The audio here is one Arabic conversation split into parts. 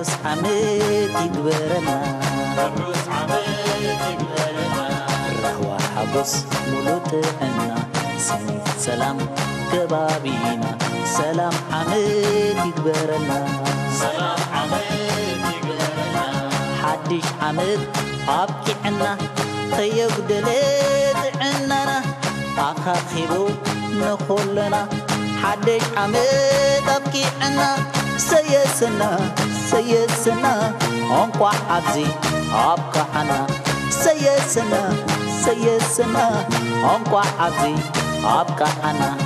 رحوس عميد يقبرنا رحوس عميد يقبرنا رهوة حبس ملوتنا سنة سلام كبابينا سلام عميد يقبرنا سلام عميد يقبرنا حدش عميد أبكي عنا خيق دليت عننا أخاخبو نخلنا حدش عميد أبكي عنا سيسنا أنقوا عبزي أبقى عنا سيسنا أنقوا عبزي أبقى عنا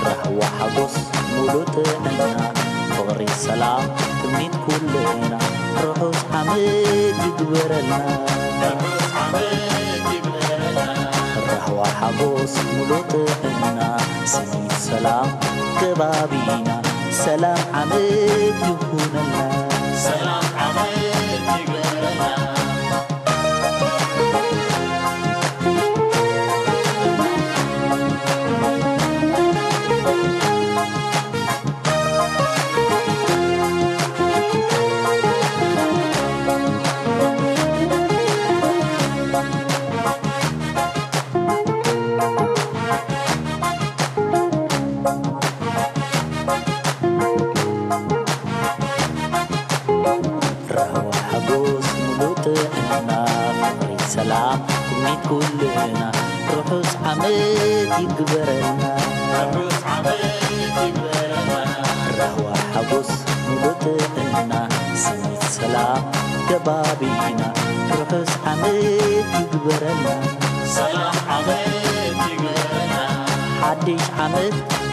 رهوة حبس ملوتنا فغري السلام تمنين كلنا رحوس حميد يقبرنا رحوس حميد يقبرنا رهوة حبس ملوتنا سنين سلام كبابينا سلام حميد يكون لنا سلام حميد يقبرنا سلام تمنيت كلنا رحوس حميد يقبرنا رحوس حميد يقبرنا رهوة حبس ملوتنا سنة سلام كبابينا رحوس حميد يقبرنا سلام حميد يقبرنا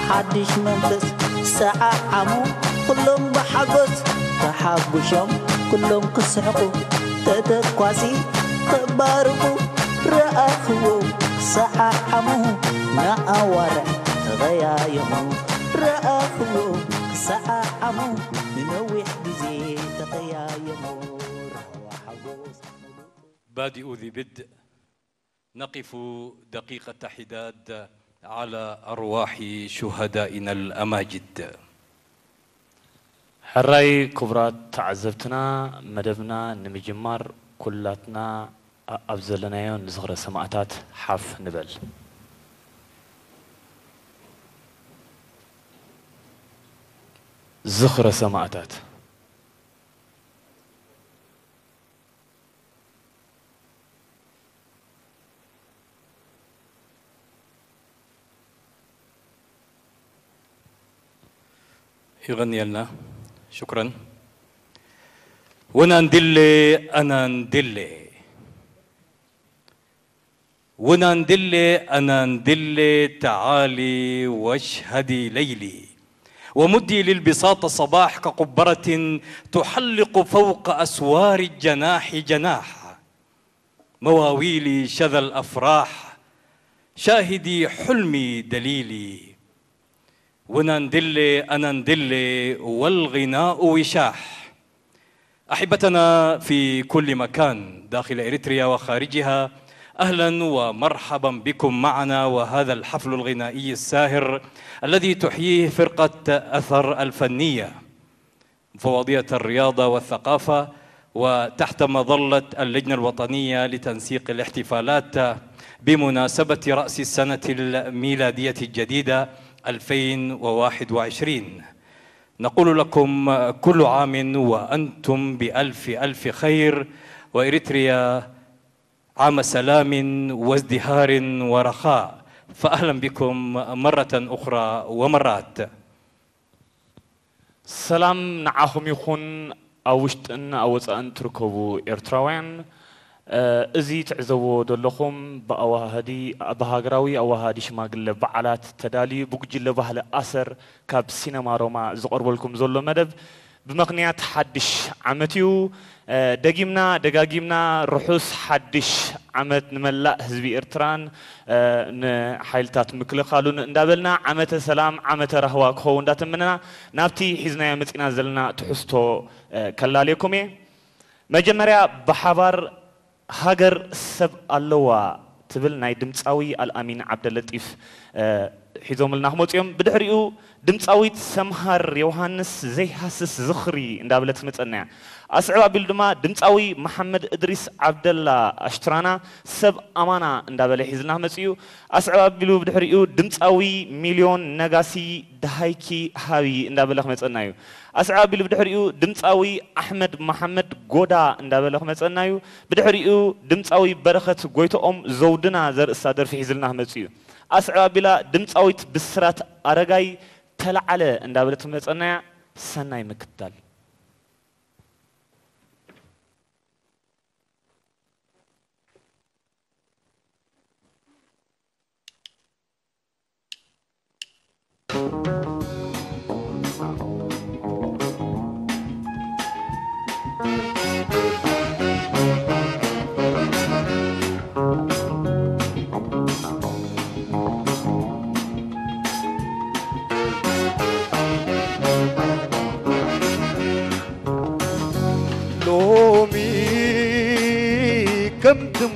حدش منفس ساعة عمو كلهم بحبس تحبشهم كلهم قصعقوا تتكواسي تباركوا رأخوا سحاموا نأورع غيايموا رأخوا سحاموا نوح بزي تغيايموا بادئ ذي بدء نقف دقيقة حداد على أرواح شهدائنا الأماجد حراي كبرات تعذبتنا مدبنا نمجمار كلاتنا أبزلنايون نزغر سماعتات حف نبل زخر سماعتات يغني لنا شكرا وناندلي أنا ندلي وناندلي أنا ندلي تعالي واشهدي ليلي ومدي للبساط صباح كقبرة تحلق فوق أسوار الجناح جناح مواويلي شذا الأفراح شاهدي حلمي دليلي وناندلي أنا ندلي والغناء وشاح أحبتنا في كل مكان داخل إريتريا وخارجها أهلا ومرحبا بكم معنا وهذا الحفل الغنائي الساهر الذي تحييه فرقة أثر الفنية مفوضية الرياضة والثقافة وتحت مظلة اللجنة الوطنية لتنسيق الاحتفالات بمناسبة رأس السنة الميلادية الجديدة 2021 نقول لكم كل عام وأنتم بألف ألف خير وإريتريا عام سلام وازدهار ورخاء فأهلا بكم مرة أخرى ومرات سلام نعاهم يخون أوشتن أوزأن تركبوا إرتراوين أزي تعزو دلخم بأوهادي بهاجراوي أوهادي شماغل بعلات تدالي بوجل بهلا أثر كاب سينما روما زقرب لكم زلوا مدب بمقنيات حدش عمتيو دقيمنا دقاقيمنا رحوس حدش عمت نملا حزبي إرتران حيلتات مكل قالون ندابلنا عمت سلام عمت رهوا كون داتمنا نابتي حزنا يمتنا زلنا تحستو كلاليكمي مجمريا بحبار هاجر سب اللوا تبل ناي دمصاوي الامين عبد اللطيف حيزوم لنا حموصيوم بدحريو دمصاويت سمهر يوحنس زي حسس زخري اندابلت مصنيا أسعب بالدما دمتاوي محمد إدريس عبد الله أشترانا سب أمانة اندابله حزنا مسيو أسعب بلو بدحريو دمتاوي مليون نغاسي دهايكي هاوي اندابله مسنايو أسعب بلو بدحريو دمتاوي أحمد محمد غودا اندابله مسنايو بدحريو دمتاوي برخت غويتو زودنا زر الصدر في حزنا مسيو أسعب بلا دمتاوي بسرات أرغاي تلعله اندابله مسنايا سناي مكتال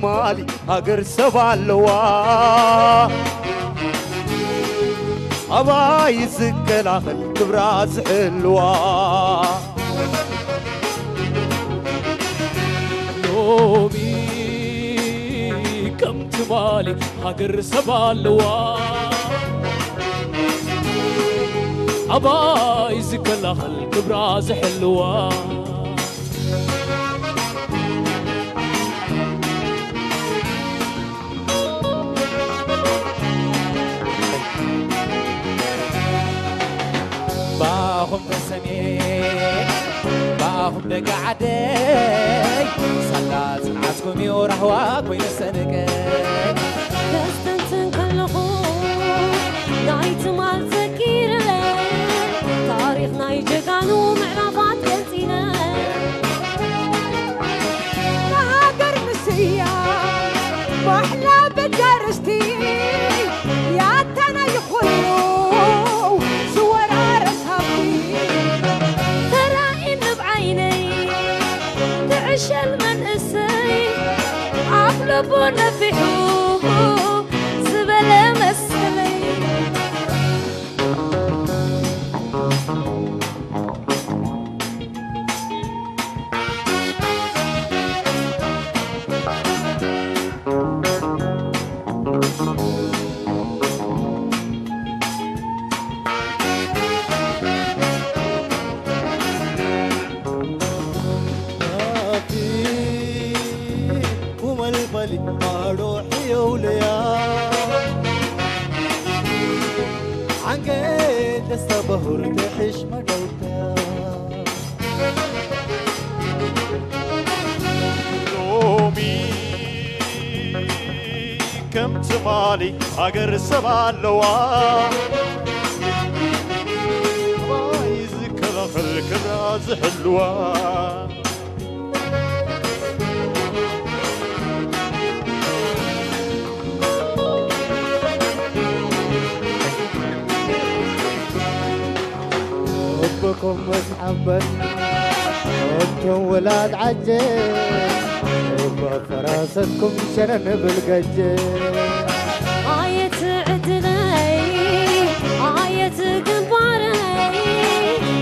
مالي أجر سبالوا أبا يزكل عقل كبراز حلوة لومي كم تمالي أجر سبالوا أبا يزكل عقل كبراز حلوة باهم بسمين باهم بقعدي صلات نعسكم يورحواك وين السنقي دستنتن كلخو دايت مال تكير تاريخنا يجقانو معرفات ينسينا ناقر مسيا محلى بدرستي يا تنا يخلو عشل من اسي عقلبونا في حوه زبالة مسلي روحي وليا عنقيد لسه بهور تحش مدوتا لومي كم تمالي أجر سبالوا بايزك لخلك راز حلوة حبكم مسحبا انتم ولاد عجل وبفراستكم شنن بالقجل آية عدلي آية قنباري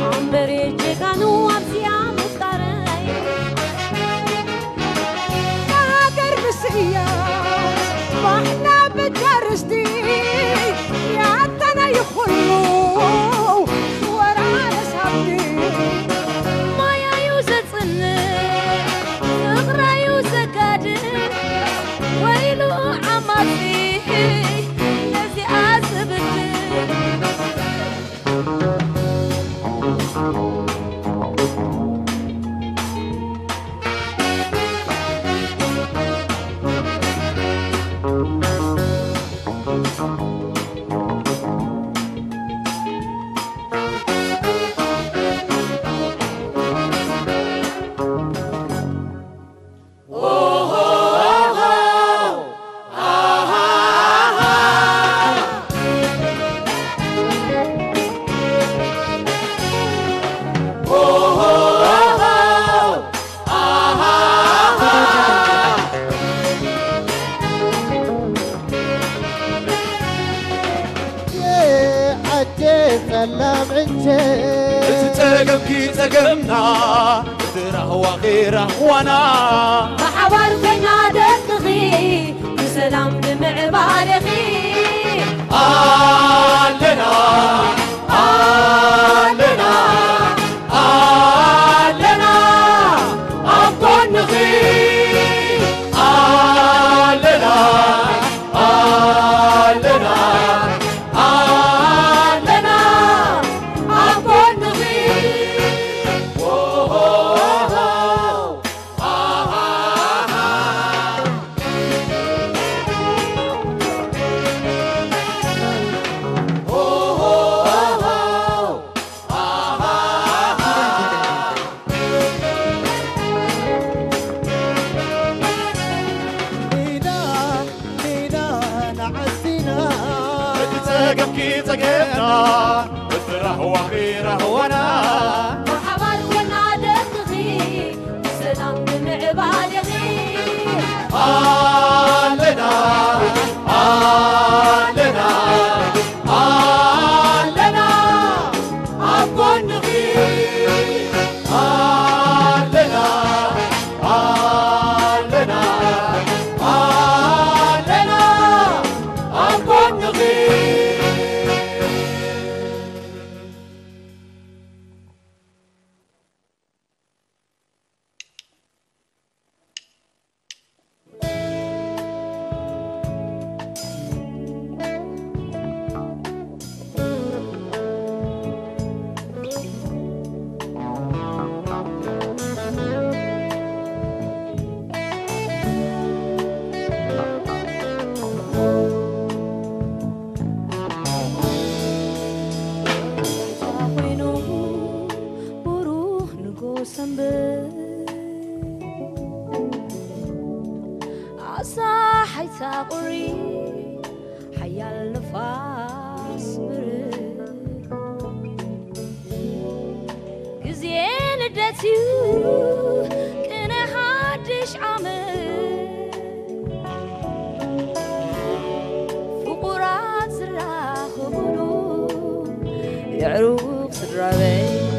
عمبري جيقانو وابسيا مفتاري ناقر مسيا واحنا بدرستي يا تنا يخلو ويلو عمري نفسي أثبت سلام عجل تتقم كي تقمنا وترهوى غيره وانا بحوار كنا دتغي بسلام دمع بالغي لنا لنا أبقى نغي لنا أبقى نغي تقبنا وترهوى غيره وانا بحوار كنا دتغي بسلام دمع بالغي لنا لنا أبقى نغي لنا أبقى نغي تقري حيا النفاس برد كزين دتيو كنا حدش عمل فقرات زراخ بلو يعروق سدرابي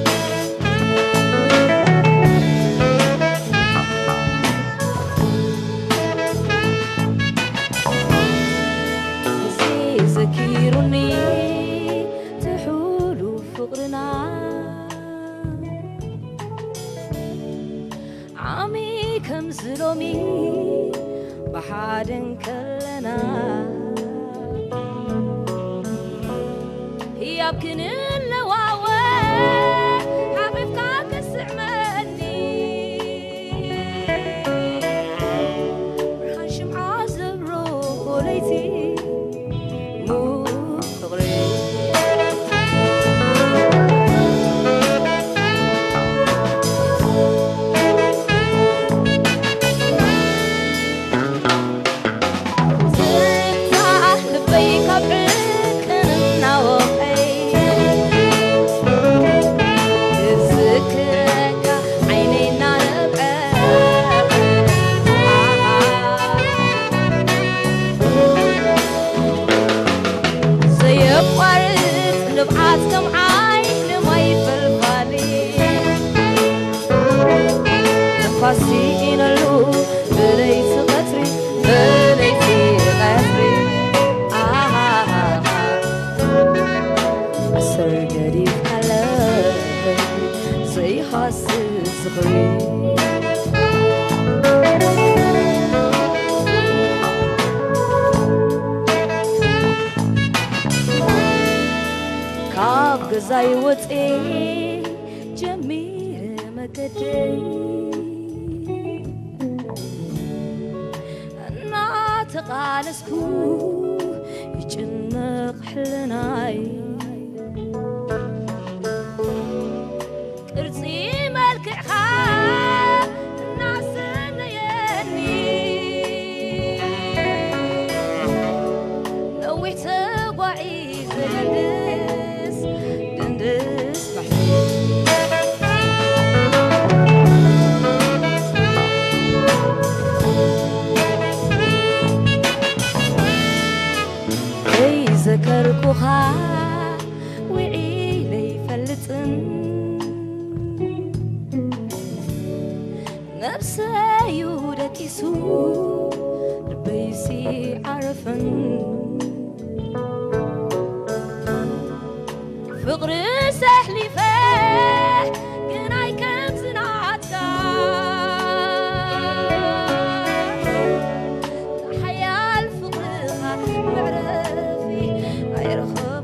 ذكيرني تحول فقرنا عمي كم زلومي بحادن كلنا هي يمكن اللواوي حبيبك كسعمني برحان شمعة زبرو ليتي زي وطئي جميل مكدي أنا تقالسكو يجنق حلناي كرسي ملكعها الناس نيني لو يتقوعي زلندس دندس محي ذكركوها وعيلي فلتن حسيسو لبيسي عرفن فقر سهلي فيه قناي كم زناتك حيا الفقرها معرفي غيرخب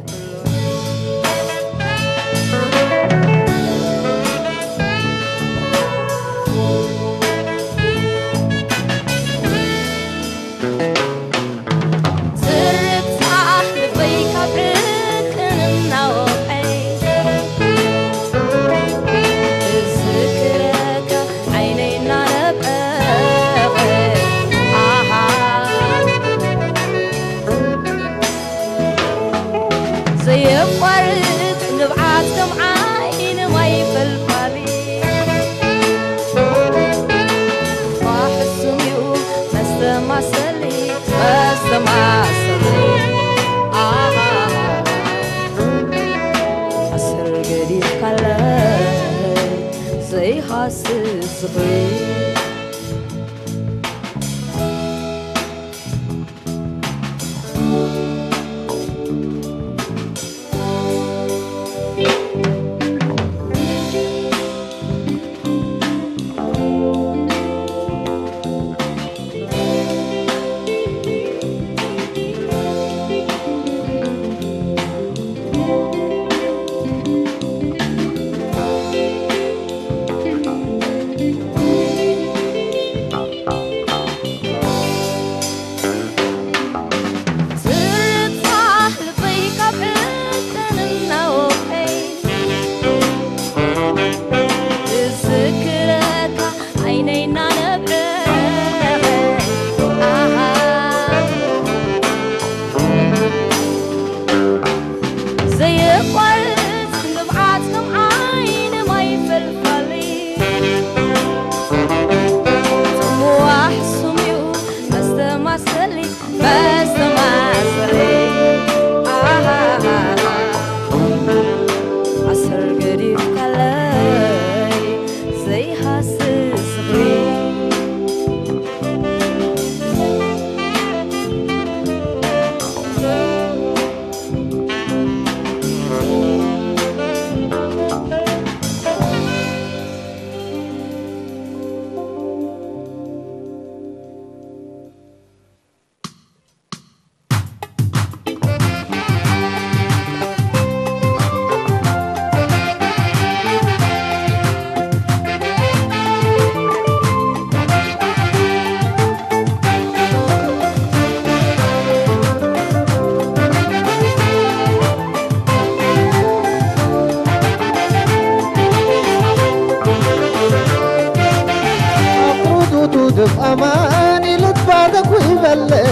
أماني لتبادك ويبلي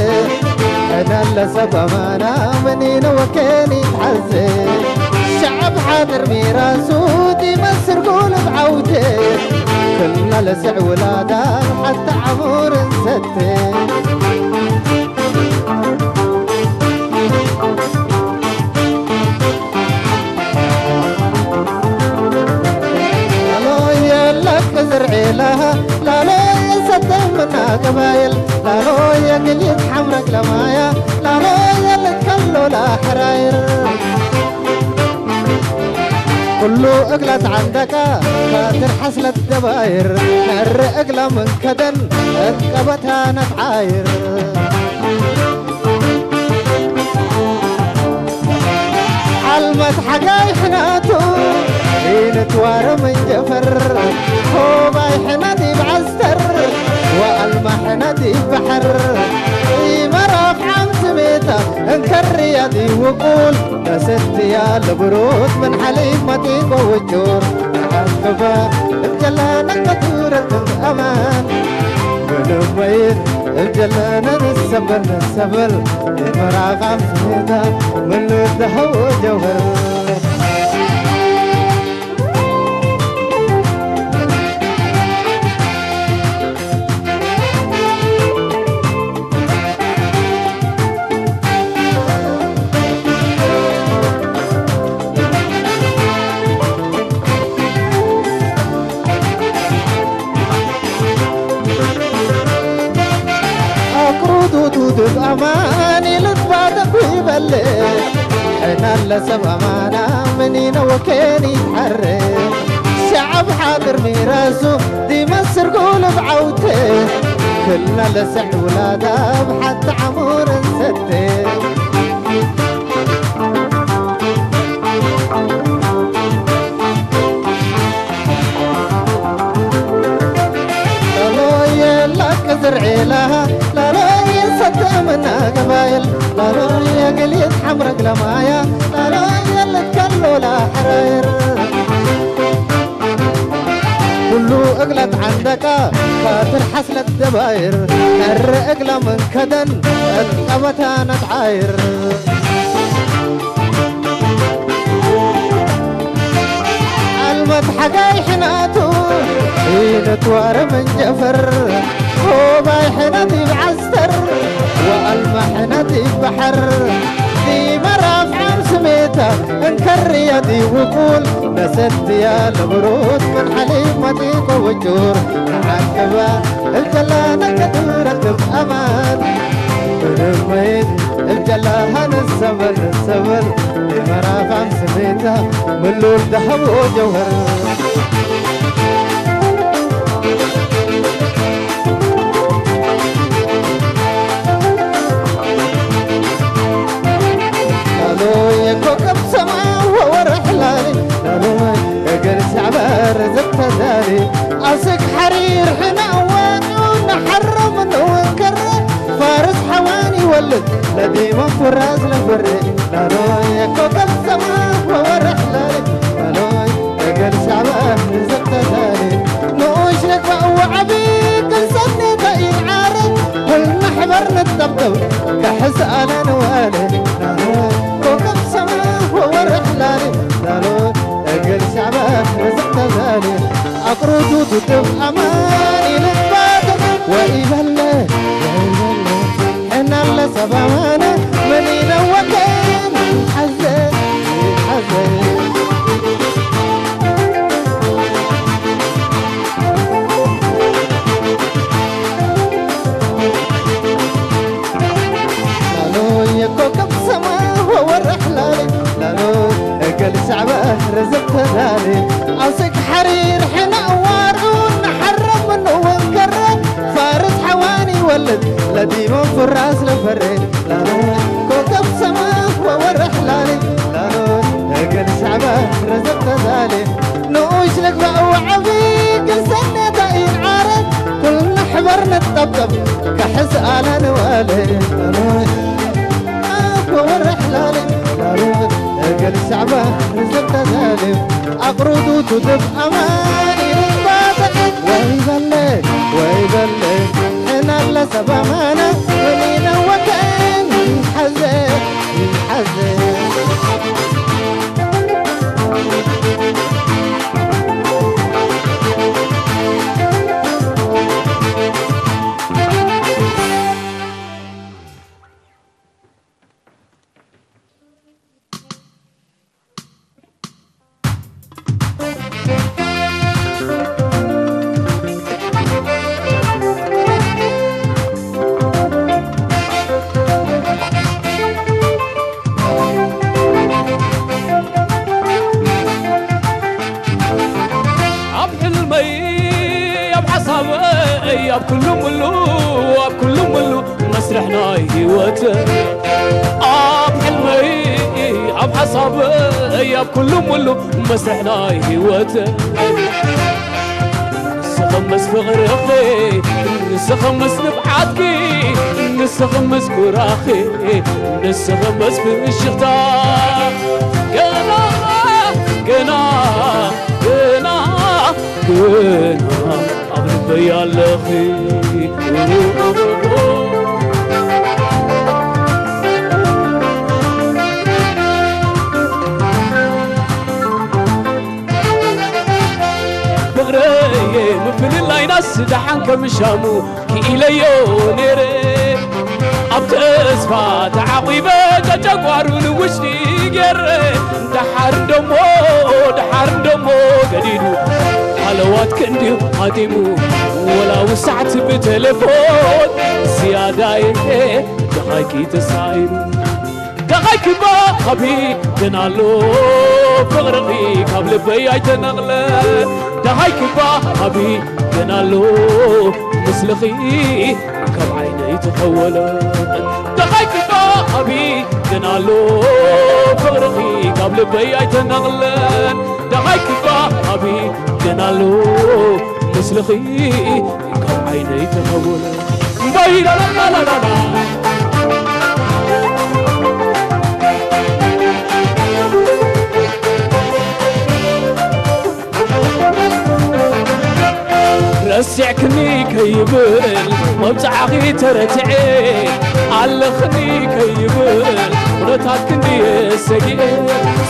أنا اللي سب أمانة منين وكاني تحزن شعب حاضر ميراسو دي مصر قول بعودي كلنا لسع ولادان حتى عمور نستين زرعي لها لا لا يصدق منا قبايل لا لا يقليد حمرك لمايا لا لا يلي تكلو لا حراير كله اقلت عندك فاتر حصلت دباير نر اقلى من كدن اقبتها نتعاير علمت حقاي حناتو نتوار من جفر هو بايحنا دي بعستر والمحنا دي بحر مرة في عم سميته انكر يدي وقول نست يا البرود من حليب متين ووجور عقبة بجلانك كتورة الأمان من بيت بجلانا السبل مرة في عم سميته من لده وجوهر أماني لتبادك ويبلي حنا لسب أمانة منينا وكيني يتحرك شعب حاضر ميراسو دي مصر قول بعوته كلنا لسعد ولادها بحتى عمور نسته زرعي لها لا لا يصدق منا قبايل لا لا يقليد حمرق لمايا لا لا يلا تكلوا لا حراير كلو اقلت عندك فاتر حسلة دباير نر اقلى من كدن القبتها نتعاير المضحكة حناتو نتوار من جفر وباي حناتي بعستر والمحناتي بحر دي مرة في عم سميتها انكر يدي وقول نسيت يا البرود من حليب مديك وجور عكبا الجلانة كدورة بأمان رميت الجلاها السبل دي مرة في عم سميتها من لول ذهب وجوهر كوكب سما ورحلاني لالوي جلس عبار زبط داري أصك حرير حنا ونحرم ونكر فارس حواني ولد لدي من فراز لفري لالوي كوكب سما ورحلاني لالوي جلس عبار زبط داري نوش لك وعبيك السنة داين عارف والمحبر نتطبطب كحس أنا نوالي لالوي كوكب ورحلاني لالو اقل شعبك رزق تزالي اقرض وتطف اماني للبادر وإبالله حنا لسب امانة منينا وكين حزين حزين لالو يا كوكب سما ورحلاني لالو اقل شعبه رزق ذالي أصك حرير حنا وارعون حرم منه ونكرر فارس حواني ولد لدي من فراس لفرين لالو كوكب سما ورحلاني لالو اقل شعبه رزق ذالي نوش لك بقى وعبيك السنة داين عارف كلنا حبر نتطبطب كحس آلا نوالي لالو ورحلاني لالو اقل شعبه رزق ذالي اقرض وتدب اماني للباطل ويبلي حنا لسب امانه ولينا وكان حزين حزين كل ملو مسرحنا هيوته حلمي حصابي كل ملو مسرحنا هيوته نسخمس في غرقي نسخمس نبعاتكي نسخمس كراخي نسخمس في الشغطاء قنا أغلب يا الأخي بغري مفل الله ينس دحان كمشامو كي إليو نيري أبتسفا تعقيبة تجاقوارون وشني قري دحار دمو قديدو حلوات كنديو هاتيمو ولا وسعت بتلفون زيادة دخايكي تساير دخايك بابي تنالو فغرقي قبل بياي تنغلى دخايك بابي تنالو مسلخي كم عيني تخولت دخايك بابي تنالو فغرقي قبل بياي تنغلى دخايك بابي تنالو مسلخي كم عيني تخولت باي لا لا لا لا رسعكني كيبل موجعي ترتعي علخني كيبل ورتاكني سقي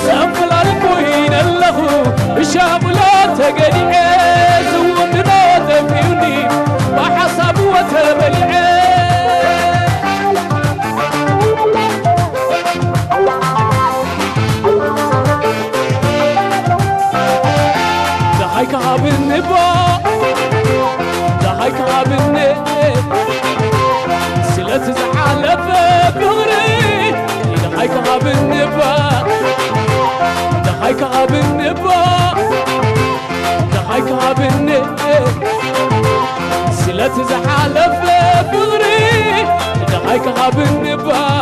سنفل الكوين اللهو شابلا تقلعي زودنا دفيوني وحسب وتبلعي دحيك بالنبا دحيك بالنبا سلت زعلف بغري دحيك بالنبا دحيك بالنبا دحيك بالنبا سلت زعلف بغري دحيك بالنبا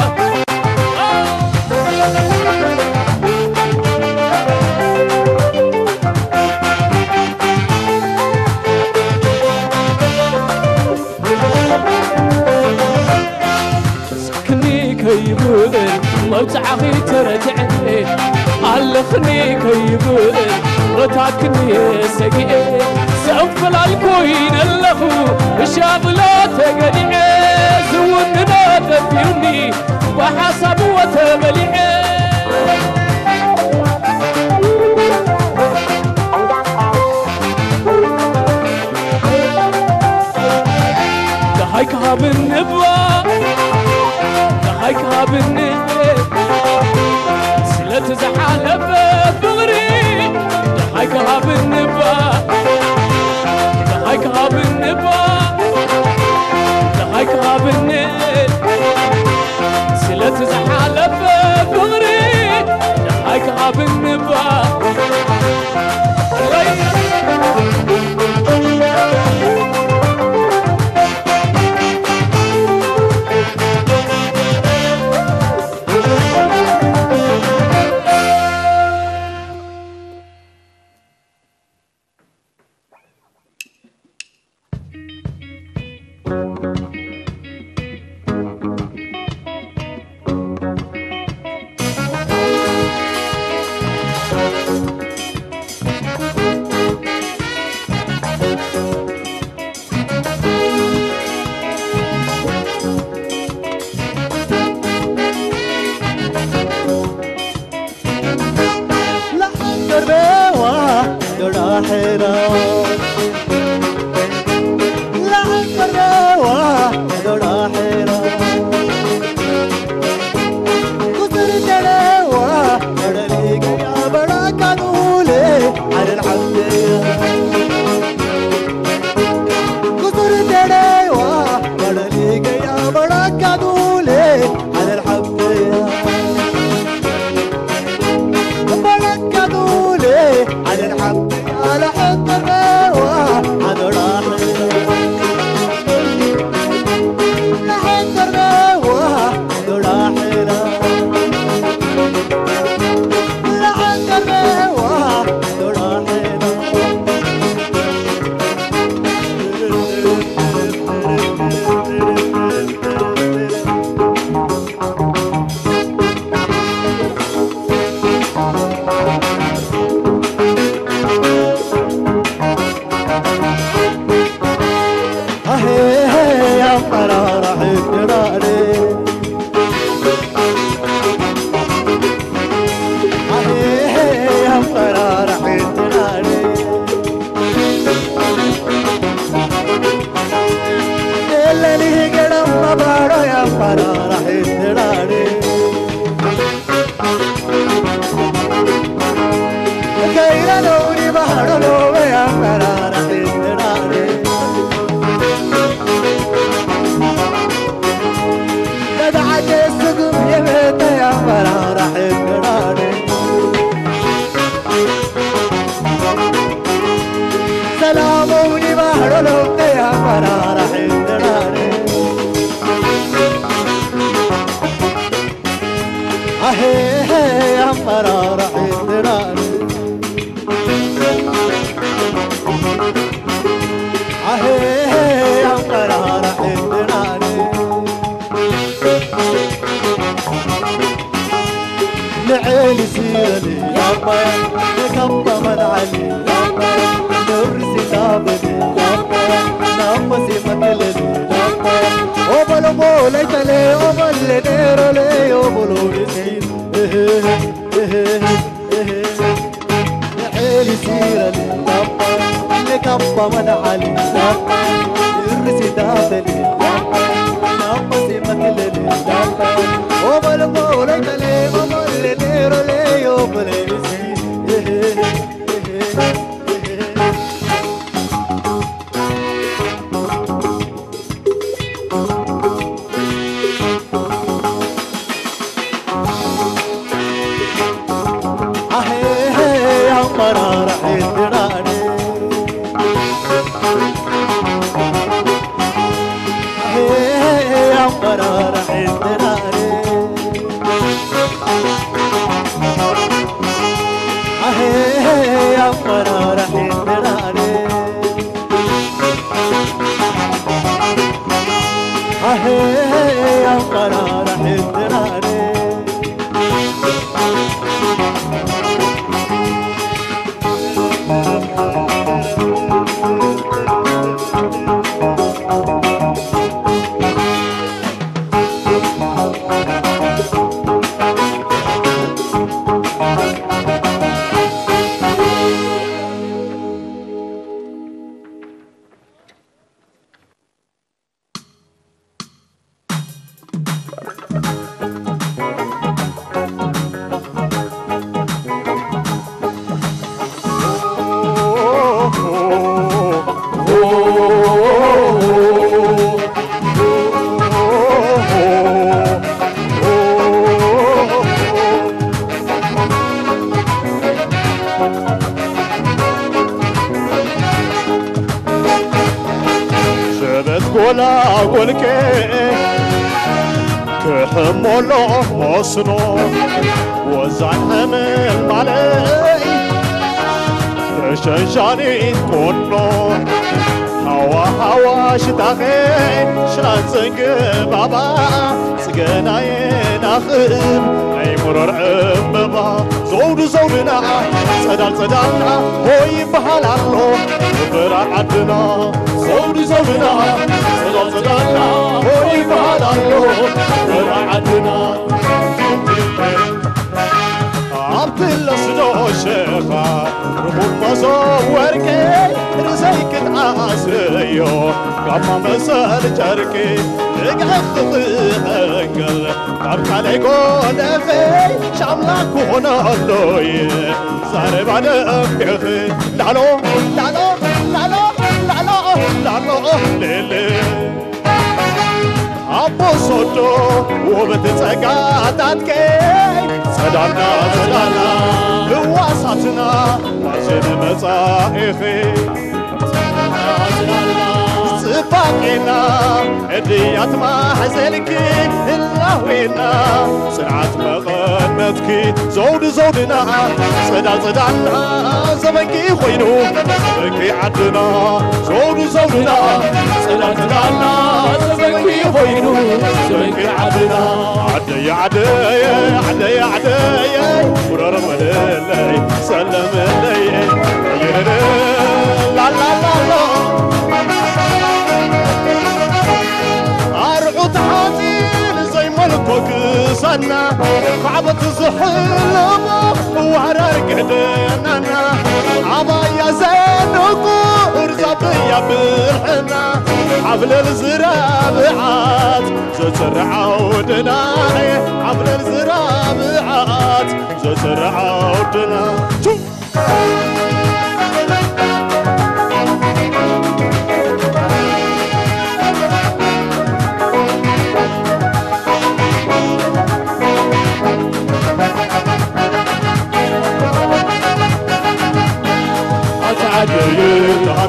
كيبل موجعي ترجعني علخني كيبل رتاكني سقي سنفل الكوين اللهو شابلا تقلعي زودنا دفيوني وحسب وتبلعي دحيك بالنبوة دحيك بالنبوة سلت زحالف بغري دحيك بالنبوة دحيك بالنبوة دحيك بالنبوة سلت زحالف بغري دحيك بالنبوة على الحب على حب الراب سقم يمت يا مرارة حقراني سلاموني بحر لوت يا مرارة حقراني أهي يا مرارة حقراني أهي يا مرارة حقراني لعيلي سيرلي يا بيا لكبة من علي يا بيا نرسي نابلي يا بيا نفسي مكللي يا بيا أوبلو بولي تلي أوبلي نيرلي أوبلو نسين لعيلي سيرلي يا بيا لكبة من علي يا بيا نرسي نابلي يا بيا نفسي مكللي يا بيا أوبلو بولي تلي أوبلي نيرلي أوبلو نسين يا مرارة حيدراني يا مرارة حيدراني يا مرارة حيدراني يا مرارة حيدراني كحمله مصنو وزعن حمل مالي تشنشاني كونو هوا شتاخين شلان زنق بابا سقناين أخب أي مرر بابا زودنا صدالنا هوي بحالالو بران عدنا زودنا صدالنا هوي بحالالو بران عدنا عبد الله سدو شيخا ربوط مصوركي رزيك تعاسريو قام مسال جركي اقعد تطيقل قابك عليكو نفي شاملاك هنا اللوي زاري بعد امبيخي لالو لالو لالو لالو لالو ليلي أبو صوتو وبتتسقاطات كي صدانا هواساتنا وعشان مصائخي صفاقنا هديات ما حزنكي اللهوينا سرعة مغنتكي زودنا صدالنا زمنكي خوينو زمنكي عدنا زودنا صدالنا زمنكي خوينو زمنكي عدنا عدي ورر ملي سلم لي لا لا لا لا أرعد حاطين زي ملكك سنة كعبة زحلم وعرق ديننا عبايا زينكو ارزبيا بالحنا حفل الزرابعات زوجر عودنا حفل الزرابعات زوجر عودنا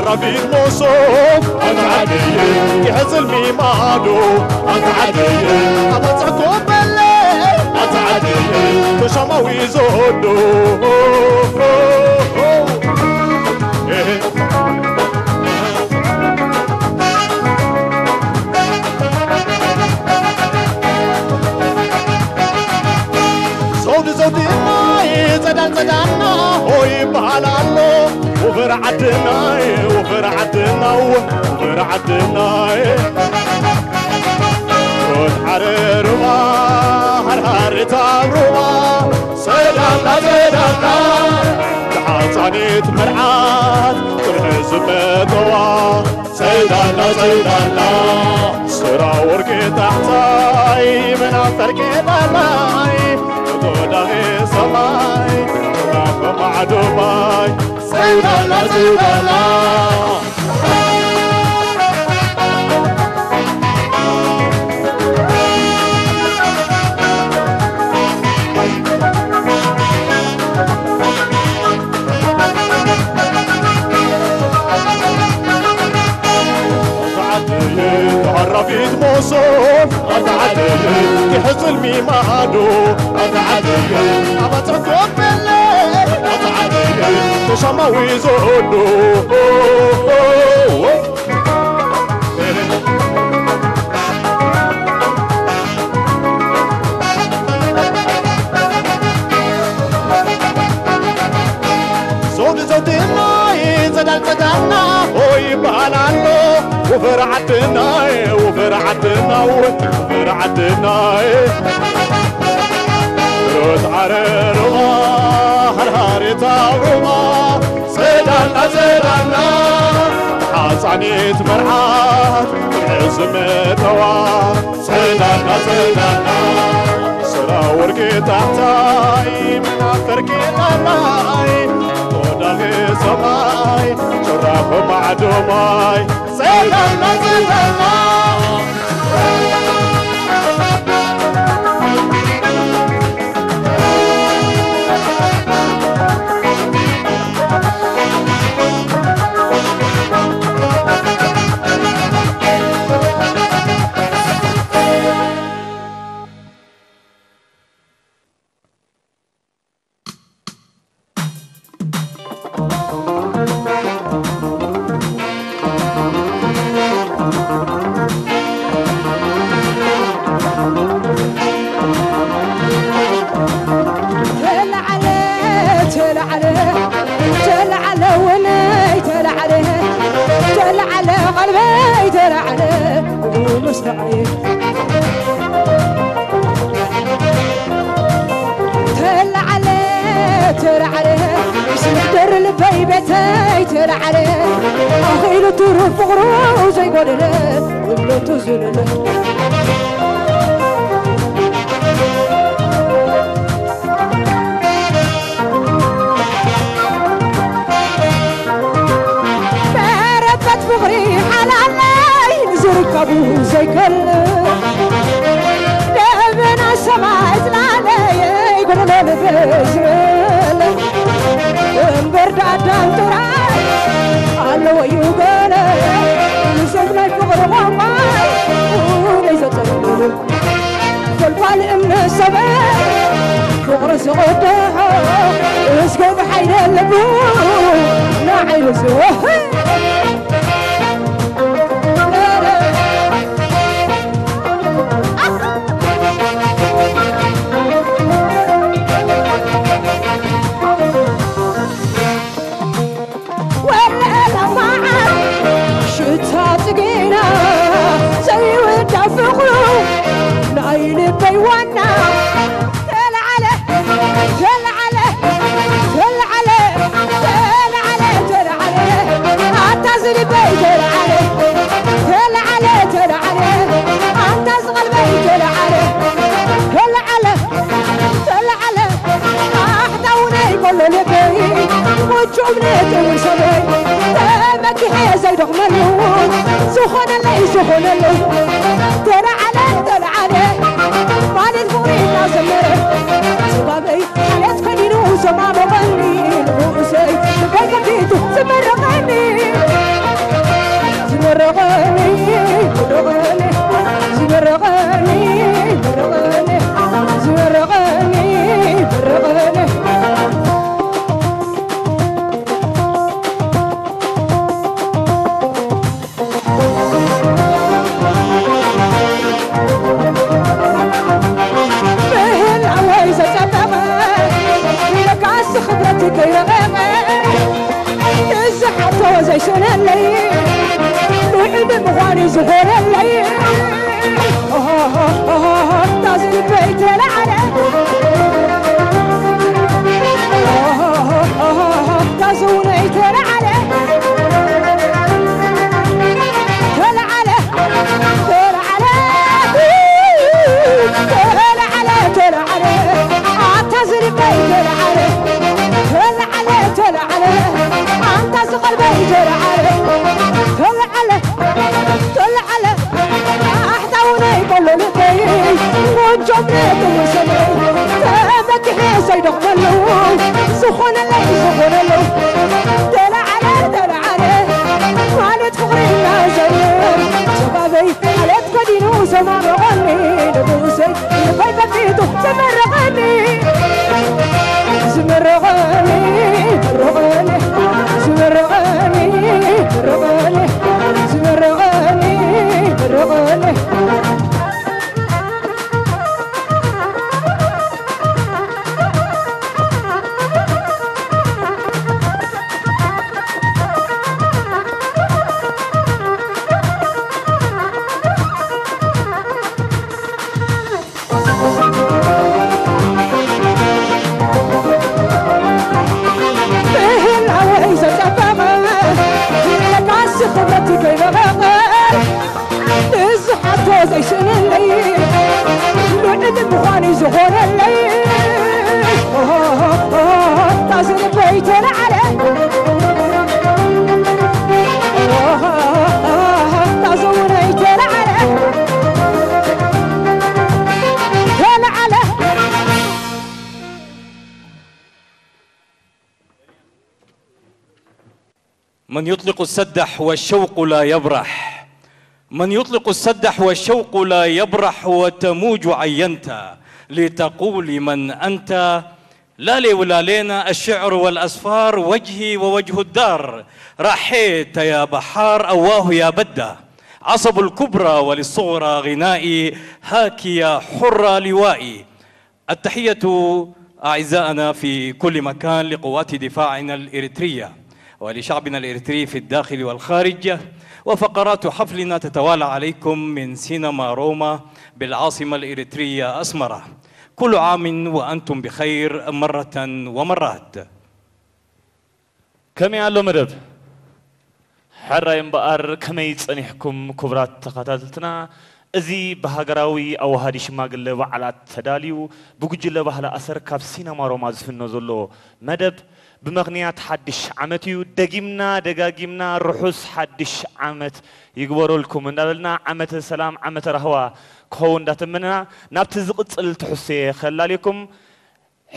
عربيت موصوف أنت عدي يحزل ميمادو أنت عدي أبصحكم بالليل أنت عدي تشموي زودو زودي ماي زدان زدانا هوي بحالالو وفر عدناي وفر عدنا وفر عدناي كنت حريرما هرهر تابرما سيدانا سيدانا تحاصانيت مرعات ترهز بيتوا سيدانا سيدانا سرا ورقي تحتاي من أفرقي دلاي تودعي سماي راك معدوماي سيدانا سيدانا عربيت موصوف أتعدل يحزل ميمادو أتعدل أبتعكم بالليل أتعدل تشموي زودو زودي ماي زدان زدانا هوي بحالالو وفر عدناي وفر عدنا وفر عدناي روت عريرما هرهاري تابرما سيدانا سيدانا حاصانيت مرعات عزمتوا سيدانا سيدانا سرا ورقي تحتاي من أفرقي للاي وداغي سماي شراف معدوماي سيدانا سيدانا زمان غني البوسي بقيت زمان غني سنلي وعد مخواني زهور اللي تازل البيت العلا تازونيت العلا تلعلا تلعلا تلعلا تلعلا تازل البيت العلا تلعلا تلعلا تازل البيت العلا تلعلا تلعلا احتوني كل البيت وجبني وسمي تابك حسين قبلو سخون اللي سخون اللي تلعلا تلعلا مالت فقري النازل شبابي عليك قدينو سمع رغني نبوسي البيبة فيدو سمر رغني سمر رغني رغني سمر رغني رغني سمر رغني رغني زي سن الليل لعد بخواني زهور الليل تازل البيت العلا تازونيت العلا العلا من يطلق السدح والشوق لا يبرح من يطلق السدح والشوق لا يبرح وتموج عينت لتقول من أنت لا لي ولا لينا الشعر والأسفار وجهي ووجه الدار رحيت يا بحار أواه يا بدة عصب الكبرى وللصغرى غنائي هاك يا حر لوائي. التحية أعزائنا في كل مكان لقوات دفاعنا الإريترية ولشعبنا الإريتري في الداخل والخارج. وفقرات حفلنا تتوالى عليكم من سينما روما بالعاصمة الإريترية أسمرة. كل عام وأنتم بخير مرة ومرات. كم يعلو مدب حرا ينبقر كم يتصنحكم كبرات تقاتلتنا ازي بهاجراوي او هادي شماغل وعلى تداليو بوجل بهلا اثر كاب سينما روما زفنو زلو مدب بمغنيات حدش عمتيو دقيمنا دقاقيمنا رحوس حدش عمت يقبروا لكم ندلنا عمت السلام عمت رهوا كون داتمنا نابتزقط التحسي خلاليكم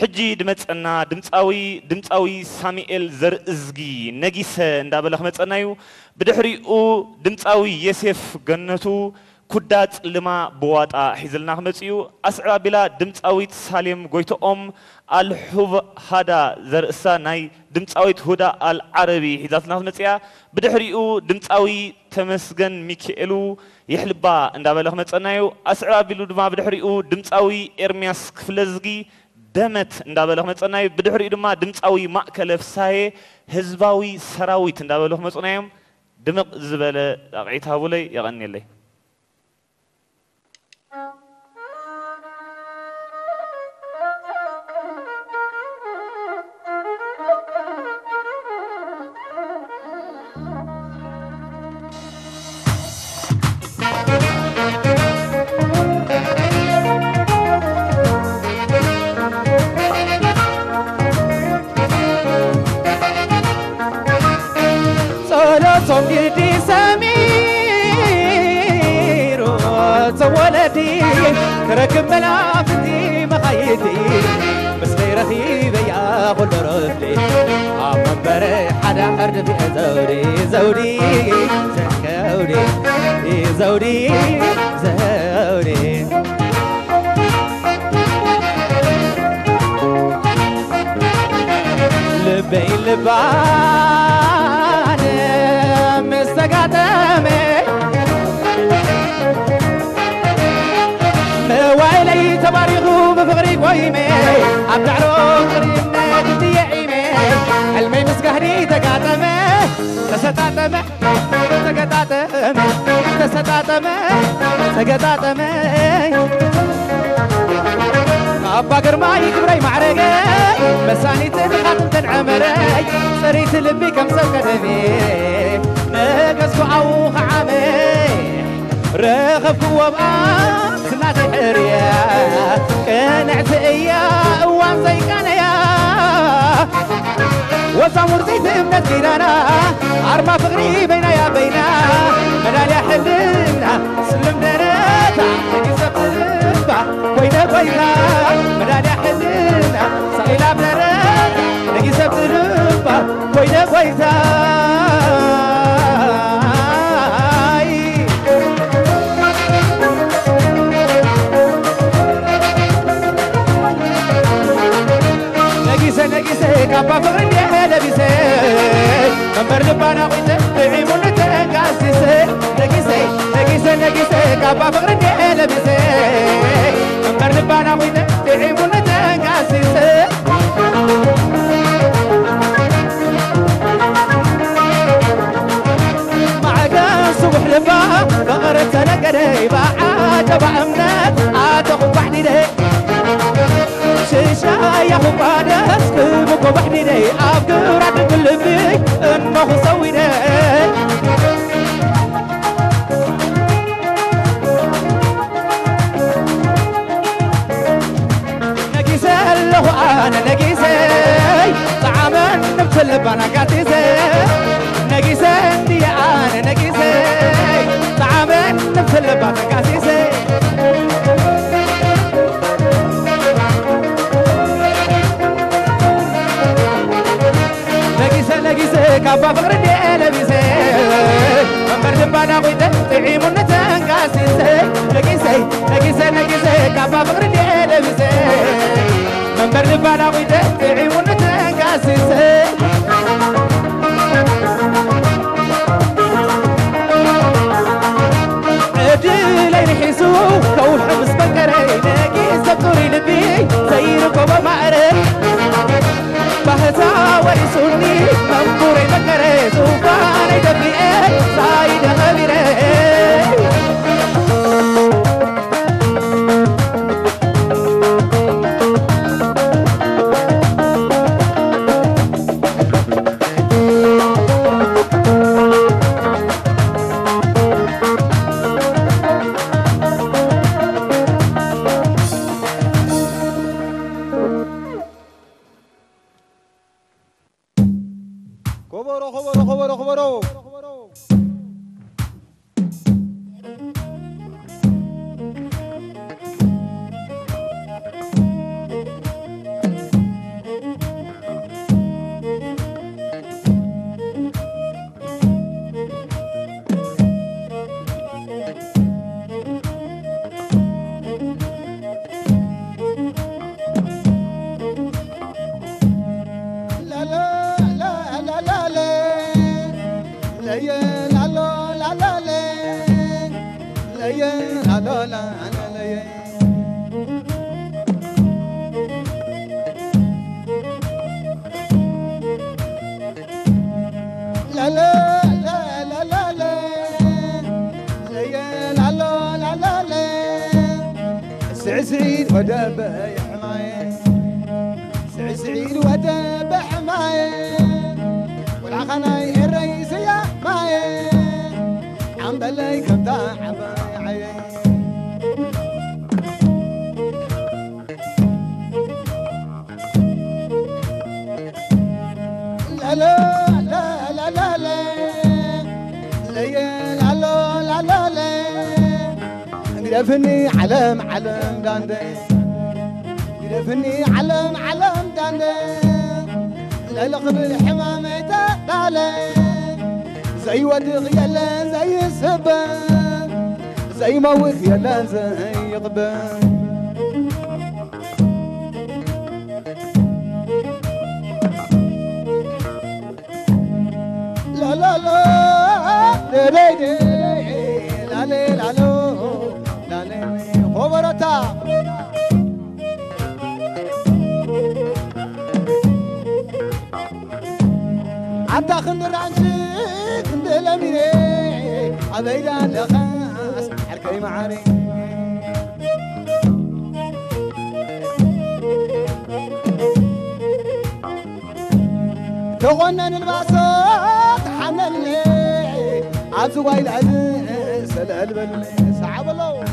حجي دمتنا دمتاوي ساميئيل زرزقي نجيسة ندابل خمتنايو بدحريقو دمتاوي يسيف جنتو كودات لما بواطا حيزلنا خمتيو اسعى بلا دمتاوي سالم قويتو الحب هذا زرسا ناي دمتاوي هدا العربي حيزلنا خمتيا بدحريقو دمتاوي تمسجن ميكائيلو يحلبا ندابل خمتنايو اسعى بلو دما بدحريقو دمتاوي ارمياس كفلزقي دمت ندابله مصناي بدحري دما دمصاوي ماكل فساي حزباوي سراويت ندابله مصنايم دمق زبله اقعيتها بولي يغني لي صوتي سمير وتولدي كركب ملافتي مخيتي بس غيرتي بيا كل ردي عم بري حدا حرد في زودي زودي لبي لبان مستقاتمي ويلي تباريخو بفغري قويمي عبدعلو قريبنا تدي عيمي علمي مسكهني تقاتمي ተሰጣጠመ ተገጣጠመ ተሰጣጠመ ተገጣጠመ አባ ግርማይ ክብረይ ማዕረገ መሳኒትን ኻትንተን ዓመረይ ሰሪት ልቢ ከም ሰብ ቀደሜ ነገስኩ ዓው ኸዓመ ረኸብክዎ ብኣት ናተይ ሕርያ ቅንዕቲ እያ እዋን ዘይቃነያ ወሳሙርቲት እምነት ጌዳና ኣርማ ፍቕሪ በይና ያ በይና መዳልያ ሕልና ስልም ደረታ ነጊሰብ ትልባ ኮይነ ኮይታ መዳልያ ሕልና ሰቂላ ብደረት ነጊሰብ ትልባ ኮይነ ኮይታ ነጊሰ ካባ ፍቅሪ ለቢሰ መንበር ልባና ቆይተ ዕሙን ተንጋሲሰ ነጊሰ ካባ ፍቅሪ ለቢሰ መንበር ልባና ቆይተ ዕሙን ተንጋሲሰ ማዕጋ ሱቡሕ ልባ ፍቅሪ ተነገደይ ብዓጀባ እምነት ኣተኹባሕዲደ شايا خبادس كبكو بحديدي أفكرات كل بيك إنه سويدي نقيسي اللهو أنا نقيسي طعاما نبتلب أنا قاتيسي نقيسي اندي أنا نقيسي طعاما نبتلب أنا قاتيسي كابا فقر دي لبيسي منبر دبانا قويته تعيمون تنقاسيسي نقيسي كابا فقر دي لبيسي منبر دبانا قويته تعيمون تنقاسيسي عدي لين حيسو كول حبس بكري نقيس بطوري لبي زيركو بمعرف بهتا ورسوني منبوري بكري سوفاني دبيئي سايد غبيري سعيد ودب حماية سعيد ودب حماية والعخناي الرئيس يا ماية عم بلاي كبدا عباية لا لا لا لا لا لا لا لا لا لا يدفني علم داندي يدفني علم داندي لا لقبل حمامته دالي زي ودغ يلا زي السبان زي موت يلا زي قبان لا لا لا لا لا لا لا خبرتا عدا خن رانشي أبيدا لخاس حركي معاني تغنن الباسط حنني عبزو وايل عزيز سلال بلي صعب الله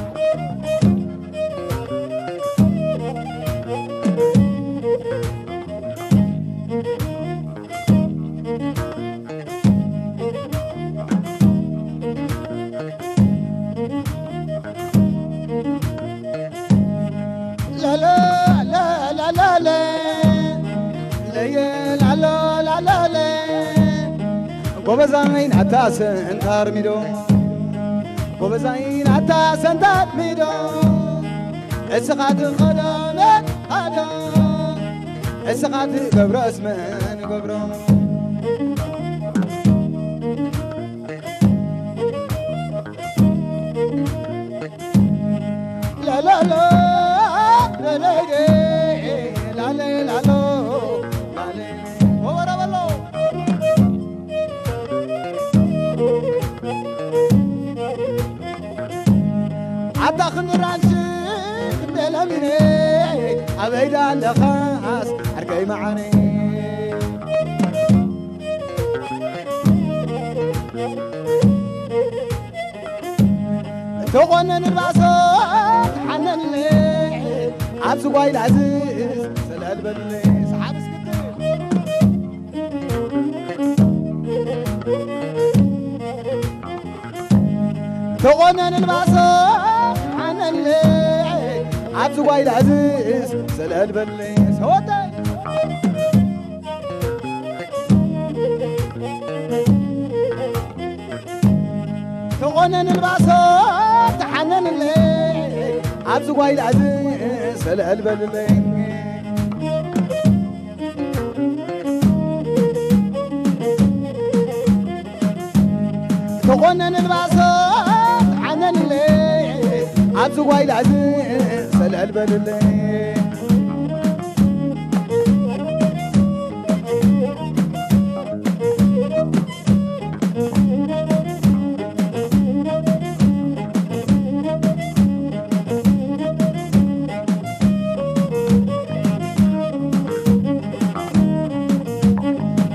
لا لا لا لا لا لا لا لا لا لا وبزاين حتى سنتار ميدو وبزاين حتى سنتار ميدو السقات خدامة خدام السقات قبر اسمن قبر لا لا لا لا لا لا لا لا لا لا وورا والله عدخل راسك دلمني أبيد على خاص أركي معاني تغنن الباسط حنن لي عبس وايد عزيز سلال بلي سحاب سكتي تغنن الباسط حنن لي عبس وايد عزيز سلال بلي سوتي تغنن الباسط حنن لي عبس وايد عزيز سلال بلي تغنن الباسط حنن لي عبس وايد عزيز سلال بلي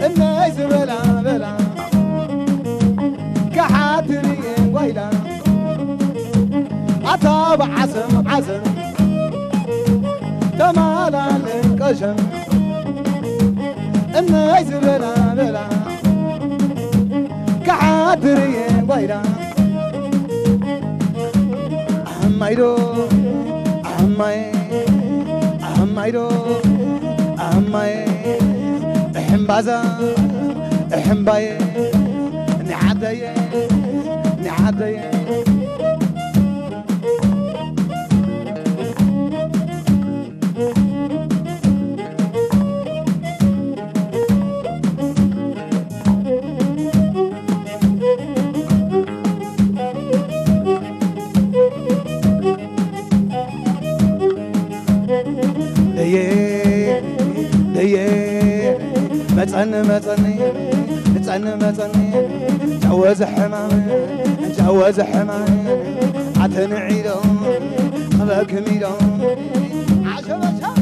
الناس بلا بلا كحاتري ويلا أطاب عزم عزم تمالا للقشم الناس بلا بلا كحاتري ويلا أحميدو أحميدو أحمي حمبازا حمباي نعدي نعدي متعني جوز حمام جوز حمام عتنعيدو خباك ميدو عشبشا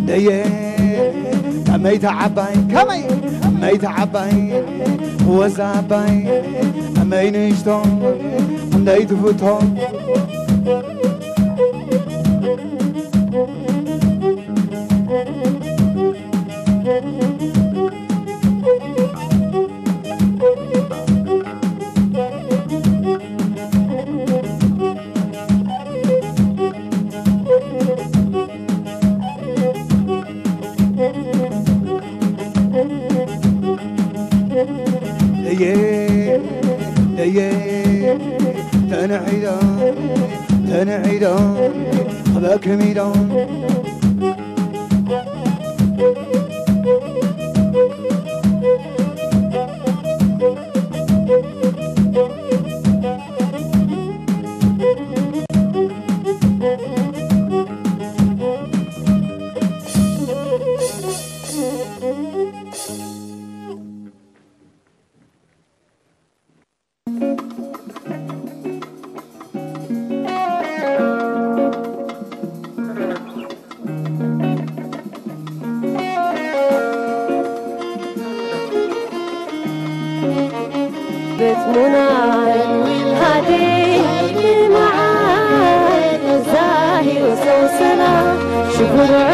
ديه ميت عباي كمي ميت عباي وزعباي أمين يشتون عندي تفوتهم تنعيدون خباك ميدون وصونا هادي معاي زاهي وصوصنا شوفوا